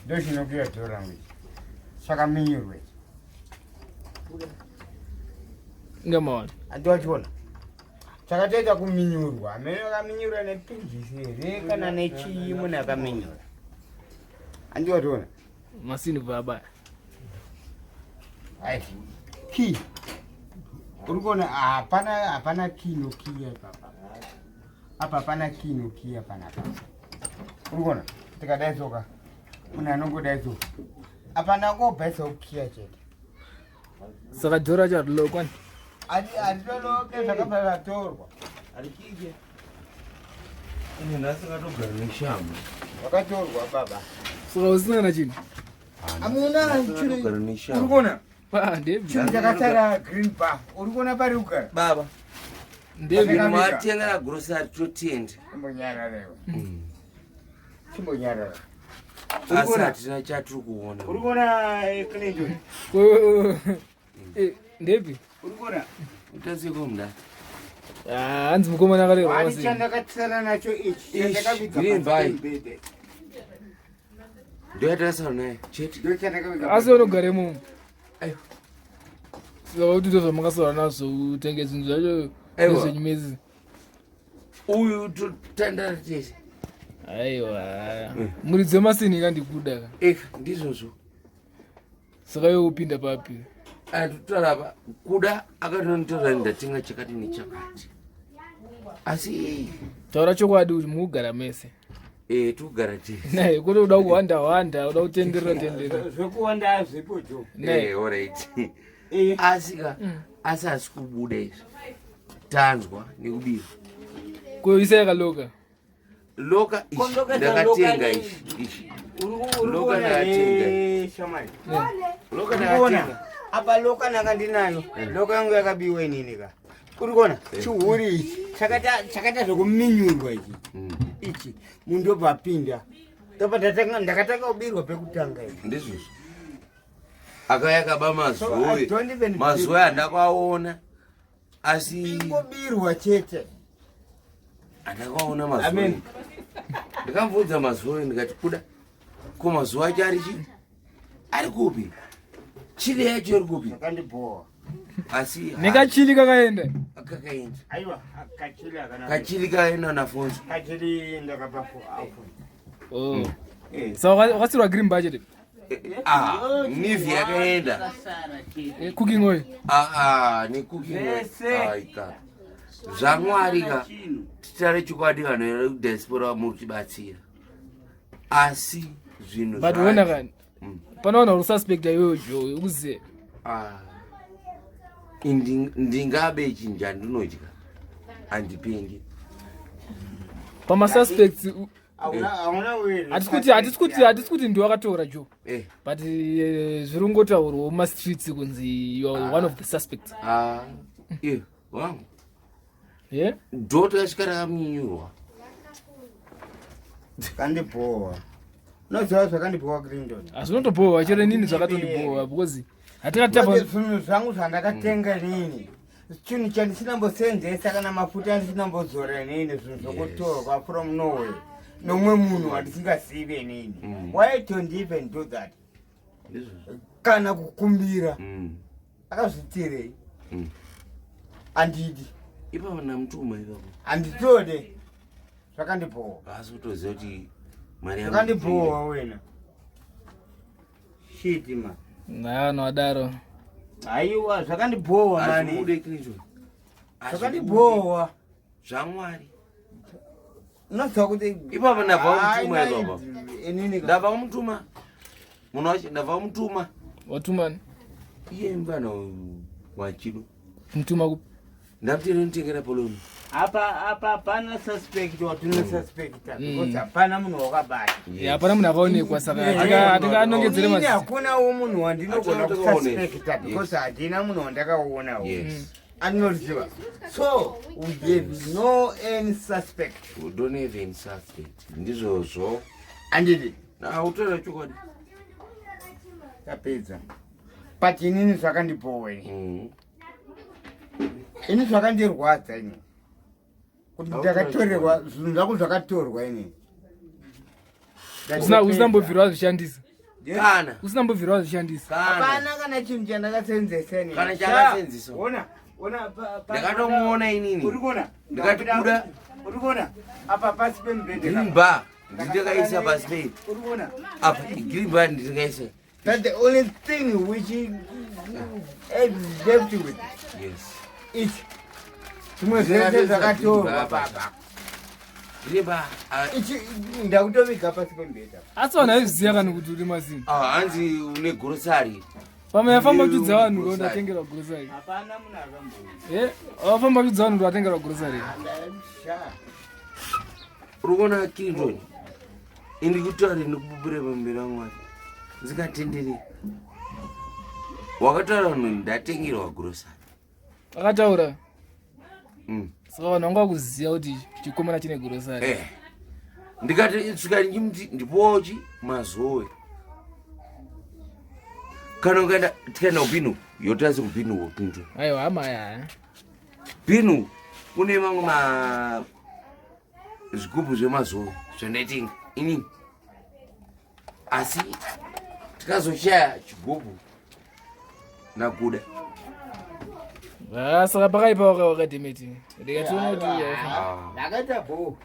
ndochinokuya dhora ngwe chakaminyurwa ngamaona atiwachiona chakatoita kuminyurwa amene akaminyurwa nepinjisi here kana nechii munhu akaminyura andiwationa masini baba ai ki uri kuona hapana kinokiya ipapa apa hapana kinokiya panapa uri kuona tikadai soka munhu anongodai soka hapana ngobhaisa kukiya chete saka dhora charilokwa hatitoloke zvakabva zvatorwa arikike ine nhasi katogara neshamhu vakatorwa baba saka usina na chinhu amuna katogara neshamhu uri kuona ndebi chinhu chakasara green bar uri kuona pari kugara baba ndebi matenga na grocery totenda chimbonyararewa chimbonyarara asi hatina chatiri kuona uri kuona clinton ndebi uri kuona utasiko mna hanzi mukomana akarerwa ani chandakatsara nacho ichi chandakabika ndoyatarisana naye chete ndo chandakabika asi unogare mumu aiwa saka kuti ndozvamakasora nazvo utenge zvinhu zvacho Aiwa. nezvenyumezi uyu totandara tese aiwa muri dzemasini kandikuda ndizvozvo saka iwe upinda papi atotarapa kuda akatonditora ndatenga chakati nechakati asi taura chokwadi kuti mukugara mese togara tese nai kuti uda kuhwanda uda kutenderera zvekuwanda azvipo jo alright asi kubuda izvi tanzwa nekudii kuisa yakaloka loka ndakatenga ichi loka ndakatenga shamai loka ndakatenga apa loka nakandinayo loka yangu yakabiwa inini ka uri kuona chihuri ichi chakaita zvekuminyurwa ichi mundu obva apinda ndakatanga kubirwa pekutanga ichi ndizvozvo akayakaba mazuva andakaona asi ingobirwa chete andakaona mazuva ndikamubvunza mazuva ndikati kuda ko mazuva acho ari kupi chile yacho iri kupi akandibhowa asi nekachili kakaenda kakaenda aiwa kachili kaenda nafonso kachili ndakapapo saka wakasirwa green budget nivi yakaenda cooking oil nekukiaika zvamwari ka titare chokwadi vanhu vekudiaspora muritibatsira asi zvinhu but wona kani panoona ususpecta iyoyo uzive ndingabe chinja ndinodya handipendi pamasuspects hatisi kuti ndiwakatora jo but zviri ngotaurwa mumastreets kunzi you are one of the suspects wangu yeah dhota kasvika rakaminyurwa kandibhowa unoziva zvakandibhowa clinton hazvinotobhowa chere nini zvakatondibhowa because zvinhu zvangu zvandakatenga nini chinhu chandisinaambosenzesa kana mafuta andisinaambozora nini zvinhu zvokutorwa from norway nomwe munhu wandisingazive nini why don't even do that kana kukumbira akazvitirei andidi ipapo namutuma ipapo handitode zvakandibhowa asi kutoziva kuti mari zvakandibhowa wena shiti ma naano adaro aiwa zvakandibhowa mani zvakandibhowa zvamwari unoziva kuti ipapo ndabva kumutuma ipapo ndabva kumutuma munhu wacho ndabva kumutuma watumani iye mvana wachido mutuma kupi ndamutenda nditengera poloni apa hapana suspect watinosuspecta because hapana munhu wakabata hapana munhu akaonekwa saka hatingaanongedzere mazita hakunawo munhu wandinogona kususpecta because handina munhu wandakaonawo anoriziva so we gave no any suspect we don't have any suspect ndizvozvo andidi utora chokwadi tapedza but inini zvakandibhowa ini zvakandirwadza ini kuti ndakatorerwa zvinhu zvangu zvakatorwa ini usinambobvirwa zvishandisa kana usina mbobvirawo zvishandisa hapana kana chinhu chandakasenzesa ini kana chakasenzesa ona ndakatomuona inini ndikati kuda urikuona apa pasi pemubhedhe grimba nditakaisa pasi pei apa grimba nditakaisa. That's the only thing which is left with it. Tumwe zvese zvakatorwa baba. Grimba ndakutoviga pasi pemubhedha. asi vanhu aizviziva kana kuti uri mazini hanzi une grosari pamwe yafamba uchidza vanhu ndo ndatengerwa grosari hapana munhu akamboudza wafamba uchidza vanhu ndo watengerwa grosari uri kuona Clinton indi kutaura ndikupupure pamberi vamwari ndingatenderi wakataura vanhu ndatengerwa grosari akataura saka vanhu vanga vakuziva kuti chikomana chine grosari ndikati svika ndichimuti ndipochi mazowe kana ukaenda tikaenda kupinu yotasi kupinu wopindu aiwa hamaya pinu kune mamwe zvigubhu zvemazowe zvandaitenga inini asi tikazoshaya chigubhu nakuda saka pakaipa wakadhimiti ndikationa kuti ndakaita bo